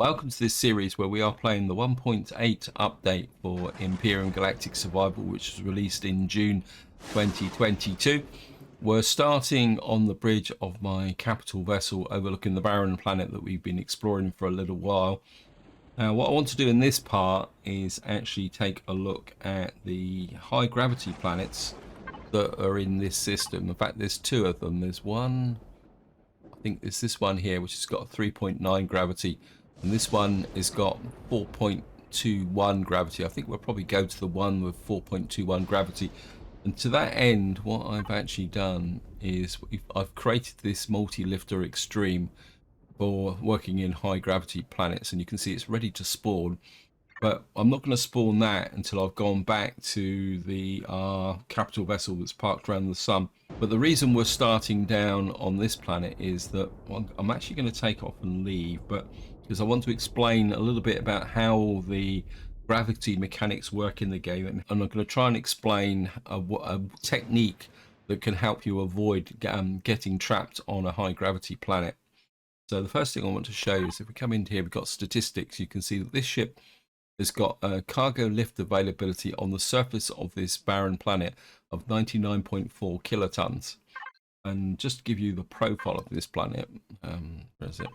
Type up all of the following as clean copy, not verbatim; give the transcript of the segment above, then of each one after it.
Welcome to this series where we are playing the 1.8 update for Empyrion Galactic Survival, which was released in June 2022. We're starting on the bridge of my capital vessel overlooking the barren planet that we've been exploring for a little while. Now, what I want to do in this part is actually take a look at the high gravity planets that are in this system. In fact, there's two of them. There's one, I think there's this one here, which has got a 3.9 gravity. And this one has got 4.21 gravity. I think we'll probably go to the one with 4.21 gravity. And to that end, what I've actually done is I've created this multi-lifter extreme for working in high gravity planets. And you can see it's ready to spawn. But I'm not going to spawn that until I've gone back to the capital vessel that's parked around the sun. But the reason we're starting down on this planet is that I'm actually going to take off and leave. But because I want to explain a little bit about how the gravity mechanics work in the game, and I'm going to try and explain a technique that can help you avoid getting trapped on a high gravity planet. So the first thing I want to show you is if we come in here, we've got statistics. You can see that this ship has got a cargo lift availability on the surface of this barren planet of 99.4 kilotons. And just to give you the profile of this planet, where is it?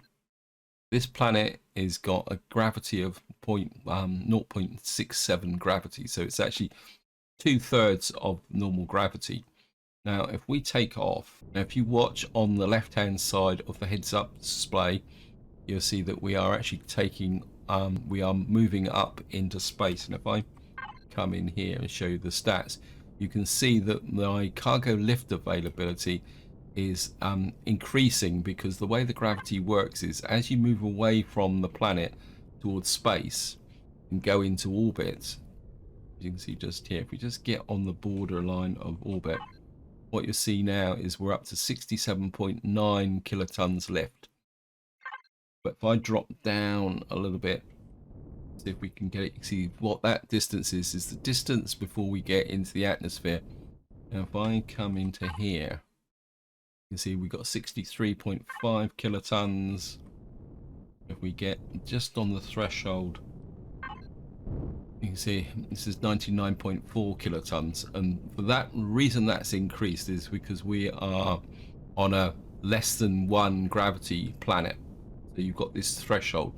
This planet has got a gravity of 0.67 gravity, so it's actually 2/3 of normal gravity. Now, if we take off, now if you watch on the left-hand side of the heads-up display, you'll see that we are actually taking, we are moving up into space. And if I come in here and show you the stats, you can see that my cargo lift availability is increasing, because the way the gravity works is as you move away from the planet towards space and go into orbit, you can see just here, if we just get on the borderline of orbit, what you'll see now is we're up to 67.9 kilotons lift. But if I drop down a little bit, see if we can get it, you see what that distance is the distance before we get into the atmosphere. Now if I come into here, you can see we've got 63.5 kilotons. If we get just on the threshold, you can see this is 99.4 kilotons. And for that reason that's increased is because we are on a less than 1 gravity planet. So you've got this threshold.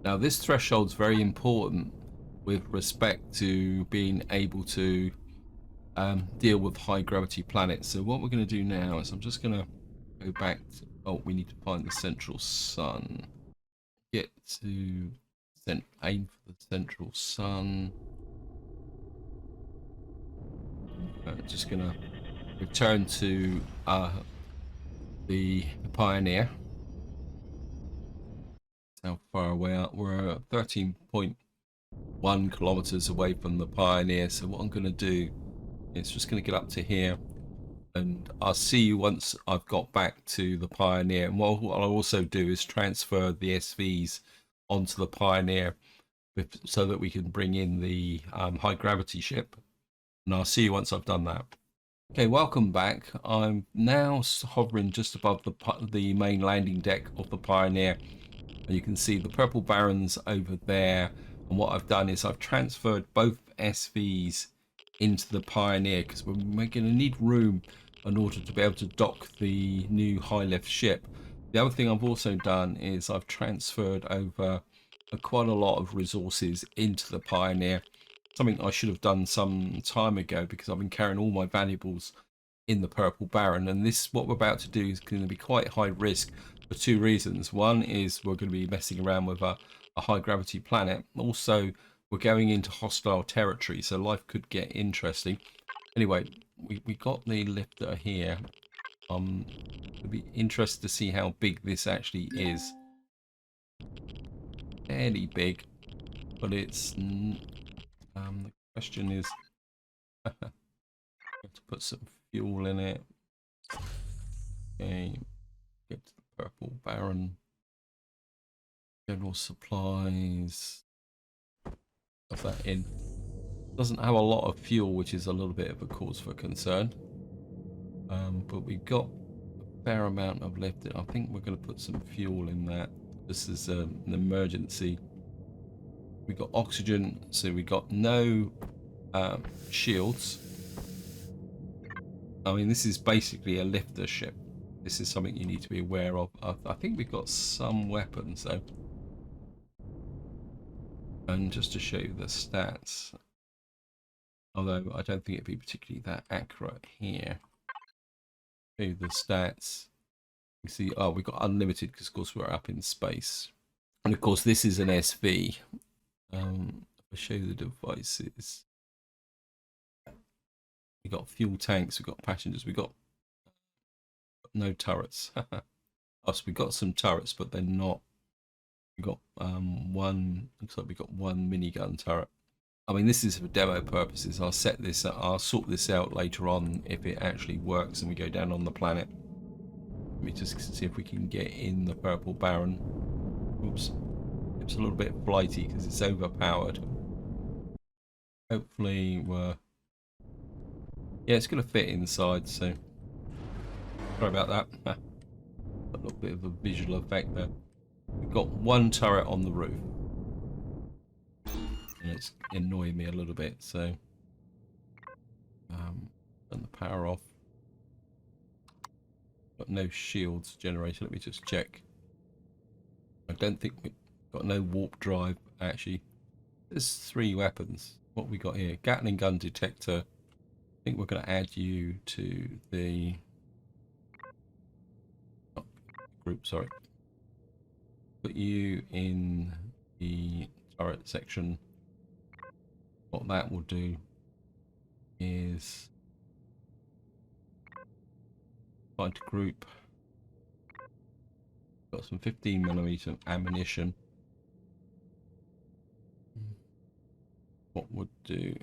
Now this threshold is very important with respect to being able to deal with high gravity planets. So what we're going to do now is I'm just going to go back to, we need to find the central sun. Get to aim for the central sun. Just going to return to the Pioneer. How far away are we're 13.1 kilometers away from the Pioneer. So what I'm going to do, it's just going to get up to here, and I'll see you once I've got back to the Pioneer. And what I'll also do is transfer the SVs onto the Pioneer so that we can bring in the high gravity ship. And I'll see you once I've done that. Okay, welcome back. I'm now hovering just above the main landing deck of the Pioneer. And you can see the purple barrens over there. And what I've done is I've transferred both SVs into the Pioneer, because we're going to need room in order to be able to dock the new high lift ship. The other thing I've also done is I've transferred over quite a lot of resources into the Pioneer, something I should have done some time ago, because I've been carrying all my valuables in the purple baron. And this, what we're about to do, is going to be quite high risk for two reasons. One is we're going to be messing around with a high gravity planet. Also, we're going into hostile territory, so life could get interesting. Anyway, we got the lifter here. It'll be interested to see how big this actually is. Fairly big, but it's the question is have to put some fuel in it. Okay, get to the purple baron. General supplies. Put that in. Doesn't have a lot of fuel, which is a little bit of a cause for concern. But we've got a fair amount of lift. I think we're going to put some fuel in that. This is an emergency. We got oxygen, so we got no shields. I mean, this is basically a lifter ship. This is something you need to be aware of. I think we've got some weapons though. And just to show you the stats, although I don't think it'd be particularly that accurate here. Show you the stats. You see, oh, we've got unlimited because of course we're up in space. And of course this is an SV. I'll show you the devices. We got fuel tanks, we got passengers, we got no turrets. Us, we got some turrets, but they're not. We got one. Looks like we got one minigun turret. I mean, this is for demo purposes. I'll set this. I'll sort this out later on if it actually works and we go down on the planet. Let me just see if we can get in the Purple Baron. Oops, it's a little bit flighty because it's overpowered. Hopefully, we're. Yeah, it's going to fit inside. So sorry about that. A little bit of a visual effect there. We've got one turret on the roof. And it's annoying me a little bit, so turn the power off. Got no shields generated. Let me just check. I don't think we've got no warp drive actually. There's 3 weapons. What we got here? Gatling gun detector. I think we're going to add you to the group. Sorry. Put you in the turret section. What that will do is find a group. Got some 15mm ammunition. What would do?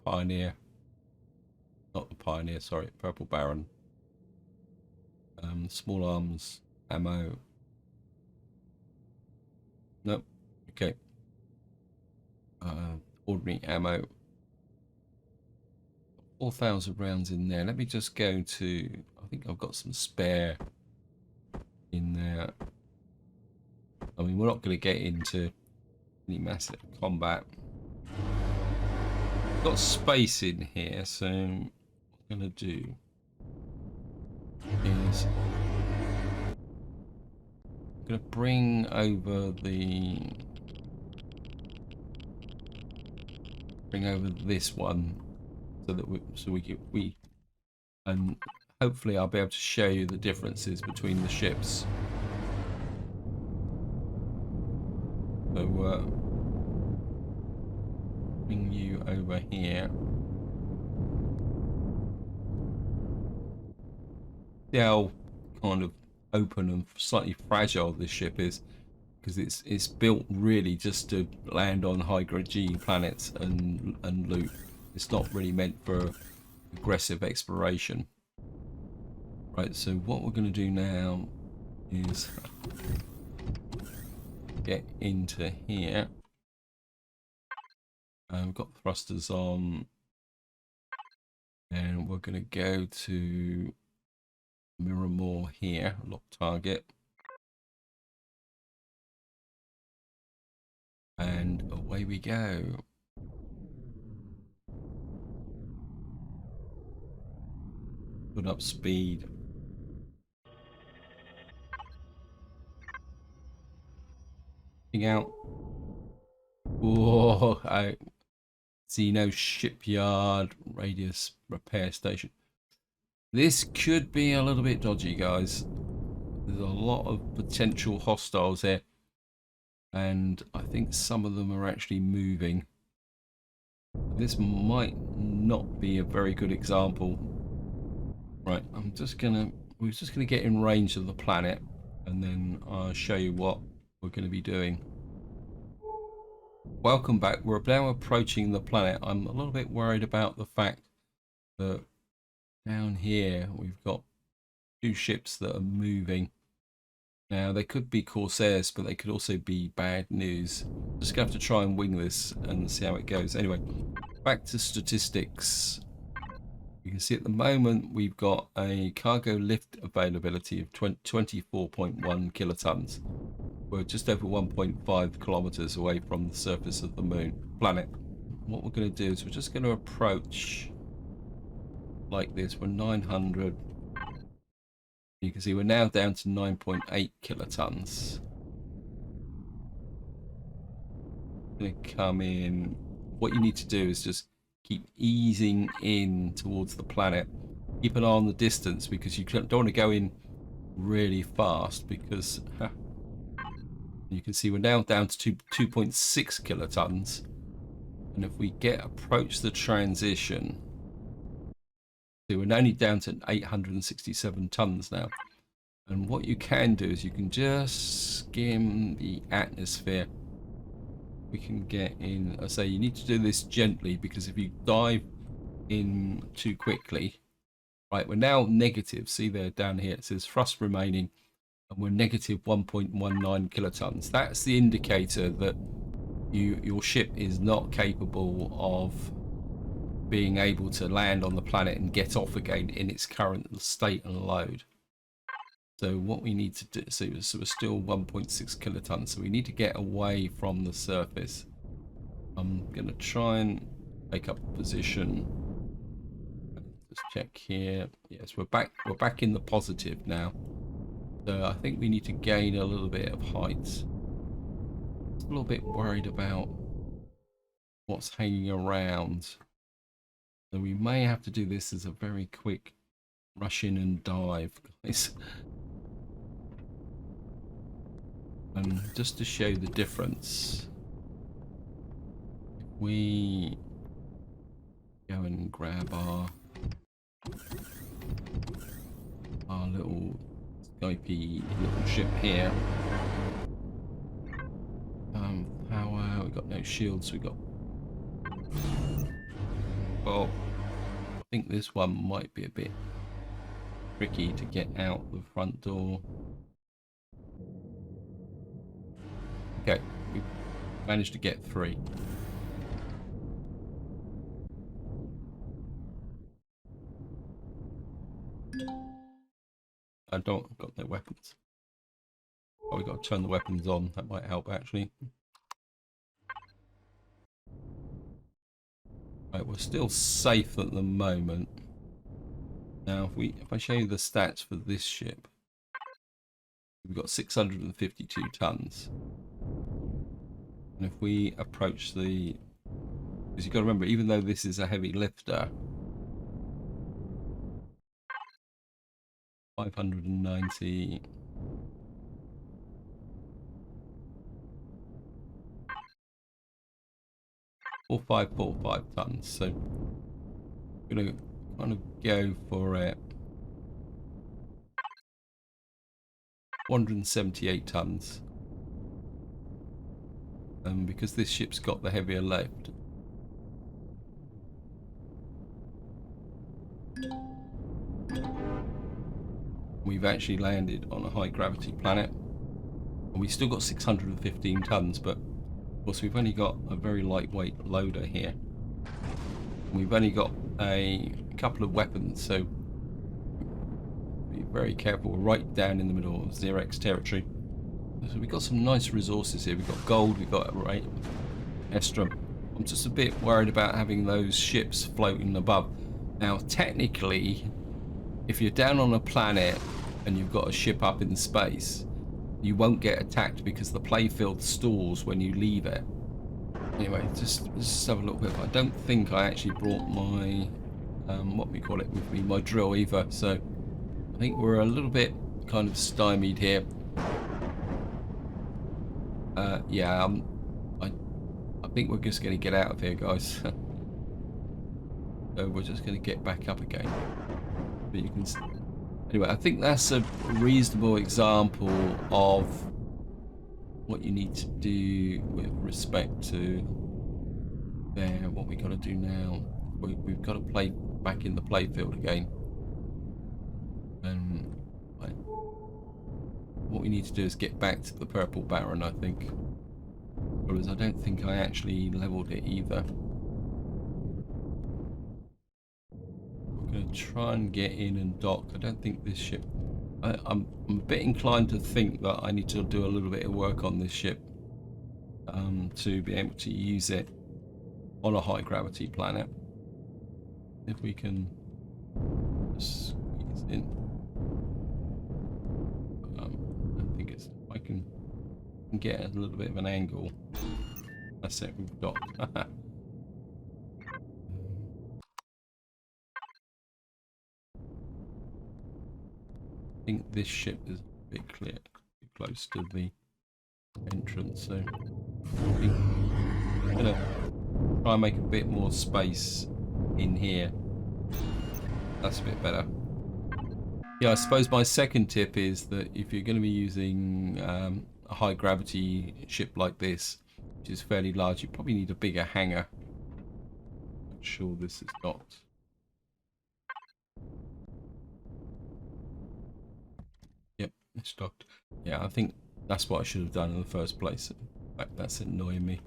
Pioneer. Not the Pioneer, sorry, Purple Baron. Small arms ammo. Nope. Okay. Ordinary ammo. 4,000 rounds in there. Let me just go to. I think I've got some spare in there. I mean, we're not going to get into any massive combat. Got space in here, so what I'm going to do is I'm going to bring over this one so that we and hopefully I'll be able to show you the differences between the ships. So bring you over here. See how kind of open and slightly fragile this ship is, because it's built really just to land on high-grade G planets and loot. It's not really meant for aggressive exploration. Right, so what we're going to do now is get into here. We've got thrusters on, and we're going to go to mirror more here, lock target, and away we go. Put up speed. Out. Whoa, I see no shipyard radius repair station. This could be a little bit dodgy, guys. There's a lot of potential hostiles here, and I think some of them are actually moving. This might not be a very good example. Right, we're just gonna get in range of the planet, and then I'll show you what we're going to be doing. Welcome back. We're now approaching the planet. I'm a little bit worried about the fact that down here we've got 2 ships that are moving. Now they could be Corsairs, but they could also be bad news. Just gonna have to try and wing this and see how it goes. Anyway, back to statistics. You can see at the moment we've got a cargo lift availability of 24.1 kilotons. We're just over 1.5 kilometers away from the surface of the planet. What we're going to do is we're just going to approach like this. We're 900. You can see we're now down to 9.8 kilotons. Going to come in. What you need to do is just keep easing in towards the planet. Keep an eye on the distance because you don't want to go in really fast because you can see we're now down to 2.6 kilotons. And if we approach the transition, see, we're only down to 867 tons now. And what you can do is you can just skim the atmosphere. We can get in. I say you need to do this gently because if you dive in too quickly, right, we're now negative. See there down here it says thrust remaining, and we're negative 1.19 kilotons. That's the indicator that your ship is not capable of being able to land on the planet and get off again in its current state and load. So what we need to do, so we're still 1.6 kilotons, so we need to get away from the surface. I'm going to try and take up a position. Let's check here. Yes, we're back in the positive now. So I think we need to gain a little bit of height. A little bit worried about what's hanging around. So we may have to do this as a very quick rush in and dive, guys. And just to show the difference, if we go and grab our little Skypey little ship here. Power, we've got no shields, well, I think this one might be a bit tricky to get out the front door. Okay, we managed to get 3. I've got no weapons. Oh, we've got to turn the weapons on. That might help, actually. Right, we're still safe at the moment. Now, if I show you the stats for this ship, we've got 652 tons. And if we approach because you've got to remember, even though this is a heavy lifter, 590. Or 545 tons. So we're gonna kind of go for it. 178 tons. Because this ship's got the heavier lift. We've actually landed on a high gravity planet. And we still got 615 tons, but of course we've only got a very lightweight loader here. We've only got a couple of weapons, so be very careful. We're right down in the middle of Xerex territory. So we've got some nice resources here. We've got gold, we've got Estrum. I'm just a bit worried about having those ships floating above. Now, technically, if you're down on a planet and you've got a ship up in space, you won't get attacked because the playfield stalls when you leave it. Anyway, just have a little bit. I don't think I actually brought my what we call it with me, my drill either. So I think we're a little bit kind of stymied here. Yeah, I think we're just going to get out of here, guys. So we're just going to get back up again. But you can. Anyway, I think that's a reasonable example of what you need to do with respect to there. What we got to do now, we've got to play back in the playfield again, and what we need to do is get back to the Purple Baron, I think, because I don't think I actually leveled it either. We're going try and get in and dock. I don't think this ship... I'm a bit inclined to think that I need to do a little bit of work on this ship to be able to use it on a high gravity planet. If we can just squeeze in. I think it's... I can get a little bit of an angle. That's it, we've docked. I think this ship is a bit clear, close to the entrance, so I'm gonna try and make a bit more space in here. That's a bit better. Yeah, I suppose my second tip is that if you're going to be using a high gravity ship like this, which is fairly large, you probably need a bigger hangar. I'm sure this is not. Yep, it's docked. Yeah, I think that's what I should have done in the first place. In fact, that's annoying me.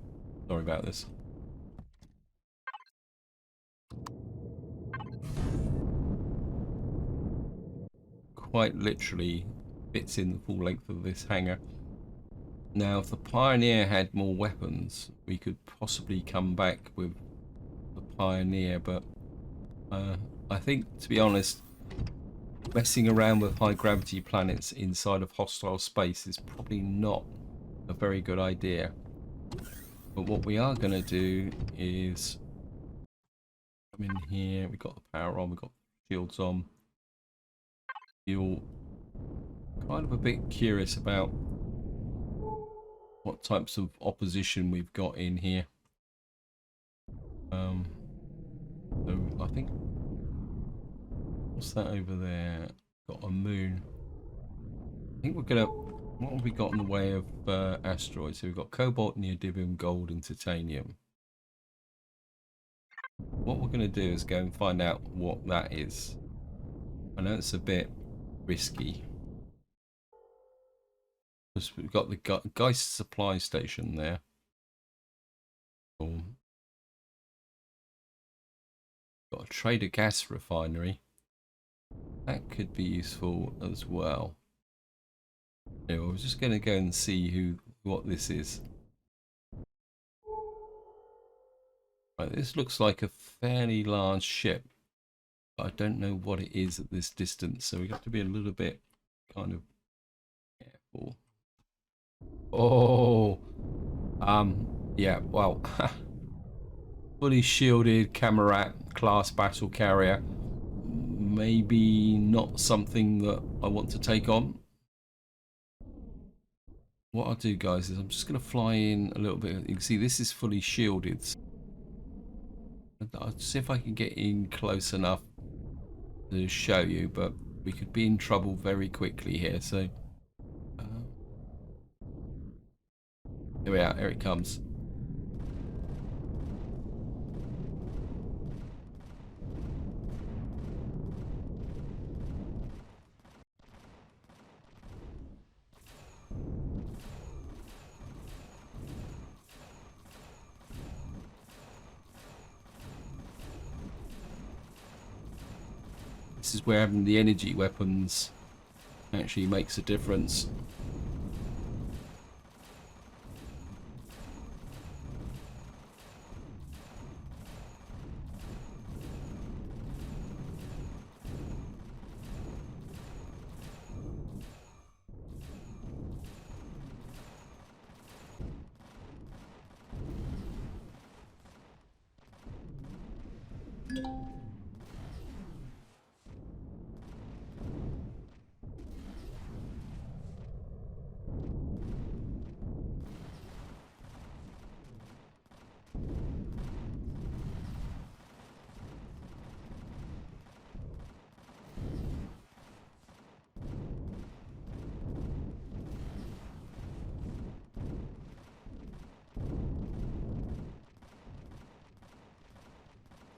Sorry about this. Quite literally fits in the full length of this hangar. Now, if the Pioneer had more weapons, we could possibly come back with the Pioneer, but I think, to be honest, messing around with high gravity planets inside of hostile space is probably not a very good idea. But what we are going to do is come in here. We've got the power on, we've got shields on. You're kind of a bit curious about what types of opposition we've got in here. So I think, what's that over there? Got a moon. I think we're gonna, what have we got in the way of asteroids? So we've got cobalt, neodymium, gold, and titanium. What we're gonna do is go and find out what that is. I know it's a bit risky. Because we've got the Geist supply station there. Got a trader gas refinery. That could be useful as well. Anyway, we're just going to go and see what this is. Right, this looks like a fairly large ship, but I don't know what it is at this distance, so we have to be a little bit kind of careful. Oh, yeah, well, fully shielded Kamirat class battle carrier. Maybe not something that I want to take on. What I'll do, guys, is I'm just going to fly in a little bit. You can see this is fully shielded. I'll see if I can get in close enough to show you, but we could be in trouble very quickly here. So here we are. Here it comes. This is where having the energy weapons actually makes a difference.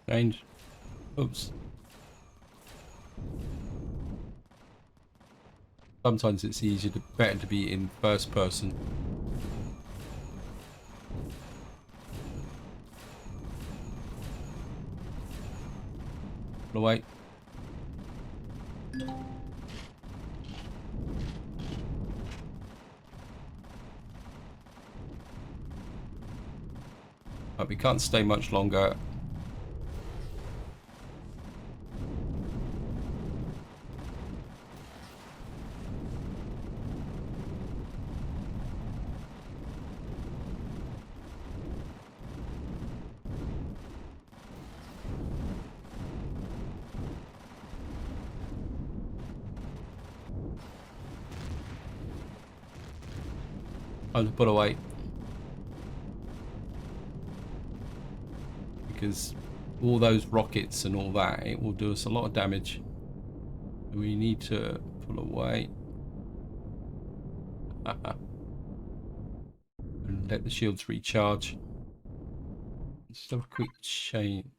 Change. Oops. Sometimes it's better to be in first person. Wait. But we can't stay much longer. Time to put away. Because all those rockets and all that, it will do us a lot of damage. We need to pull away. And let the shields recharge. Just have a quick chain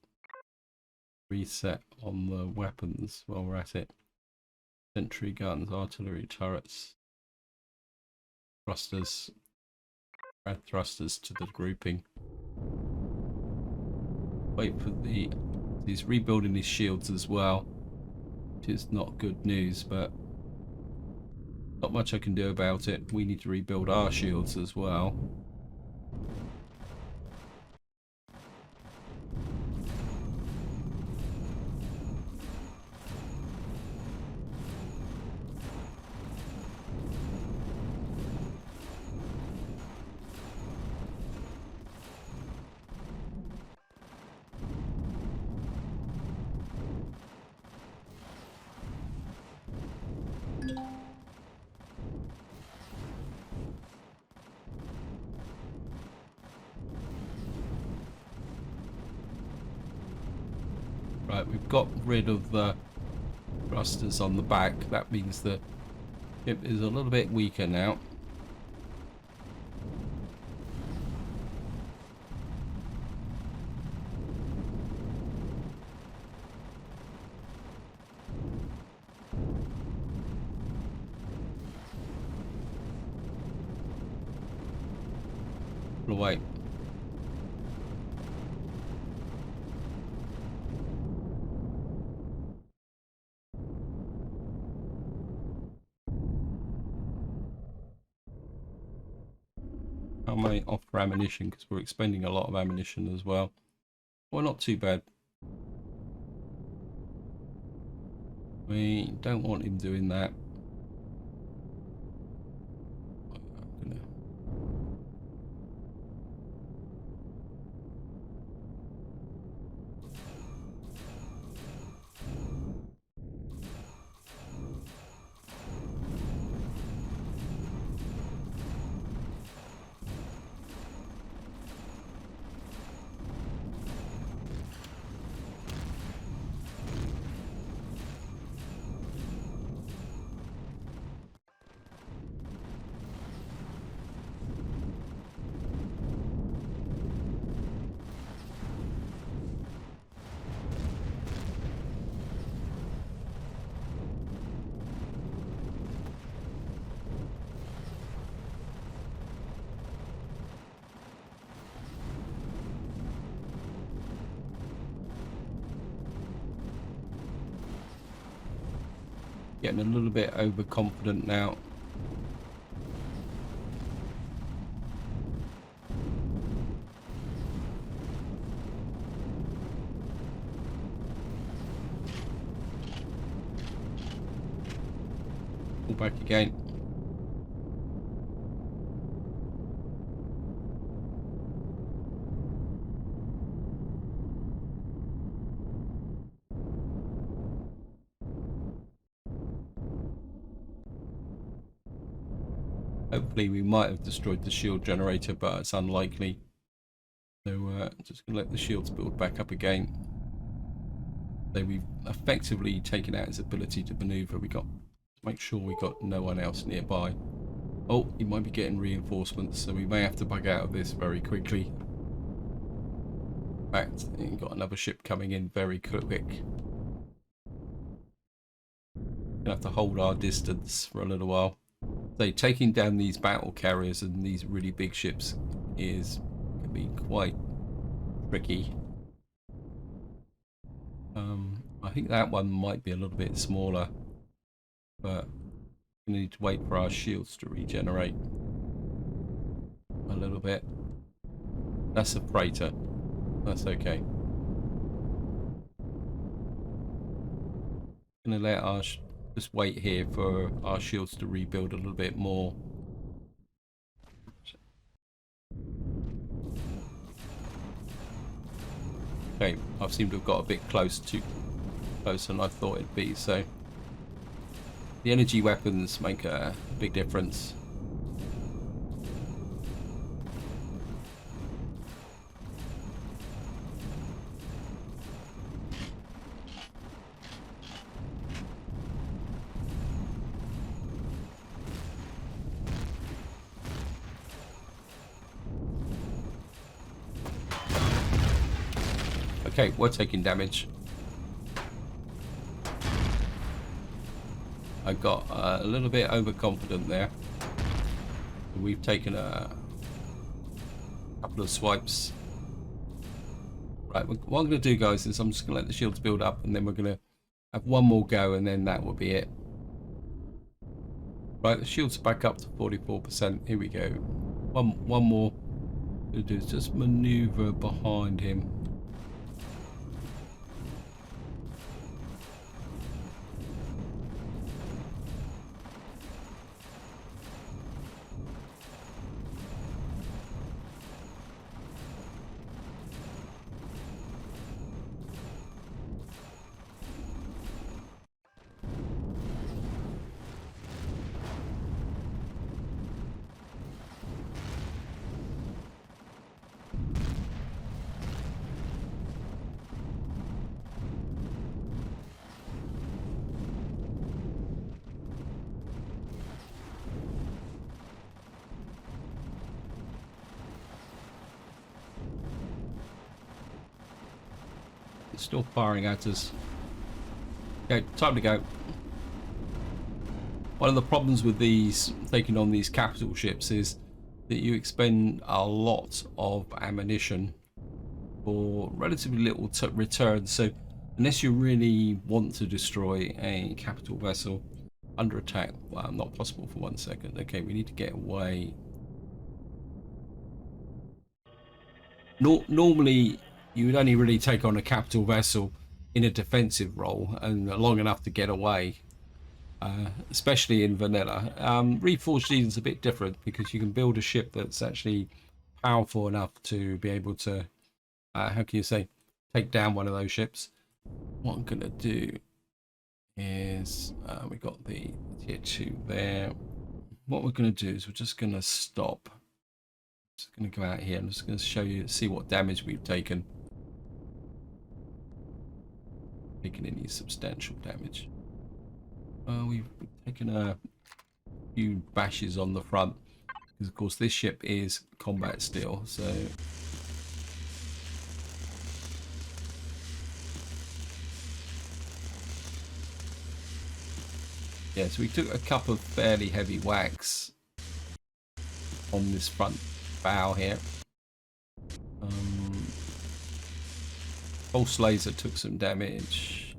reset on the weapons while we're at it. Sentry guns, artillery turrets, thrusters. Add thrusters to the grouping. Wait for he's rebuilding his shields as well, which is not good news, but not much I can do about it. We need to rebuild our shields as well. Right, we've got rid of the thrusters on the back. That means the ship is a little bit weaker now. Pull away. How many off for ammunition, because we're expending a lot of ammunition as well. Well, not too bad. We don't want him doing that. Getting a little bit overconfident now. Pull back again. Hopefully we might have destroyed the shield generator, but it's unlikely. So just going to let the shields build back up again. So we've effectively taken out its ability to maneuver. We got to make sure we got no one else nearby. Oh, he might be getting reinforcements, so we may have to bug out of this very quickly. In fact, we've got another ship coming in very quick. Gonna have to hold our distance for a little while. So taking down these battle carriers and these really big ships can be quite tricky. I think that one might be a little bit smaller. but we need to wait for our shields to regenerate a little bit. That's a freighter. That's okay. Gonna let our just wait here for our shields to rebuild a little bit more. Okay, I seem to have got a bit closer than I thought it'd be. So the energy weapons make a big difference. Okay, we're taking damage. I got a little bit overconfident there. We've taken a couple of swipes. Right, what I'm going to do, guys, is I'm just going to let the shields build up, and then we're going to have one more go, and then that will be it. Right, the shields are back up to 44%. Here we go. One more. What we'll do is just maneuver behind him. It's still firing at us. Okay, time to go. One of the problems with these, taking on these capital ships, is that you expend a lot of ammunition for relatively little return. So unless you really want to destroy a capital vessel under attack, well, not possible for 1 second. Okay, we need to get away. Normally you would only really take on a capital vessel in a defensive role and long enough to get away, especially in vanilla. Reforged Eden's a bit different because you can build a ship that's actually powerful enough to be able to, how can you say, take down one of those ships. What I'm gonna do is, we got the tier 2 there. What we're gonna do is we're just gonna stop. Just gonna go out here. I'm just gonna show you, see what damage we've taken. Taken any substantial damage. We've taken a few bashes on the front because of course this ship is combat still, so yeah, so we took a couple of fairly heavy whacks on this front bow here. Pulse laser took some damage.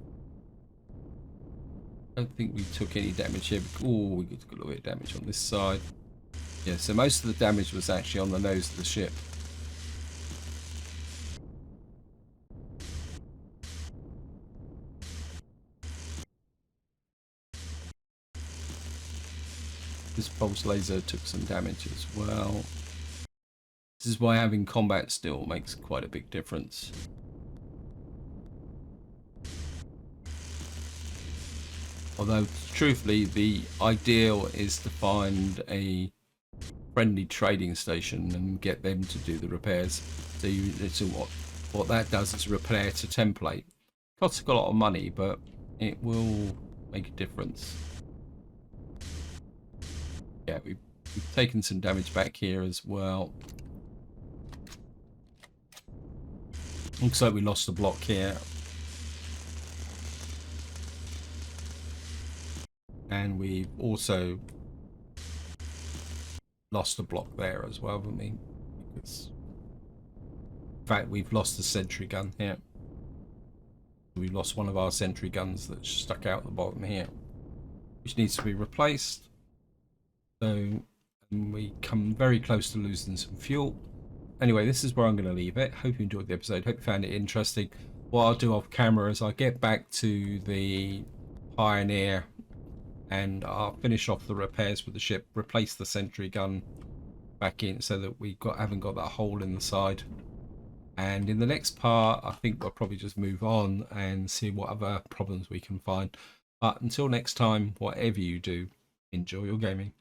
I don't think we took any damage here. Oh, we took a little bit of damage on this side. Yeah, so most of the damage was actually on the nose of the ship. This pulse laser took some damage as well. This is why having combat still makes quite a big difference. Although, truthfully, the ideal is to find a friendly trading station and get them to do the repairs. So what that does is repair to template. Costs a lot of money, but it will make a difference. Yeah, we've taken some damage back here as well. Looks like we lost a block here. And we've also lost a block there as well, haven't we? Because, in fact, we've lost the sentry gun here. We've lost one of our sentry guns that's stuck out the bottom here. which needs to be replaced. So we come very close to losing some fuel. Anyway, this is where I'm going to leave it. Hope you enjoyed the episode. Hope you found it interesting. What I'll do off camera is I'll get back to the Pioneer and I'll finish off the repairs with the ship, replace the sentry gun back in so that we haven't got that hole in the side. And in the next part, I think we'll probably just move on and see what other problems we can find. But until next time, whatever you do, enjoy your gaming.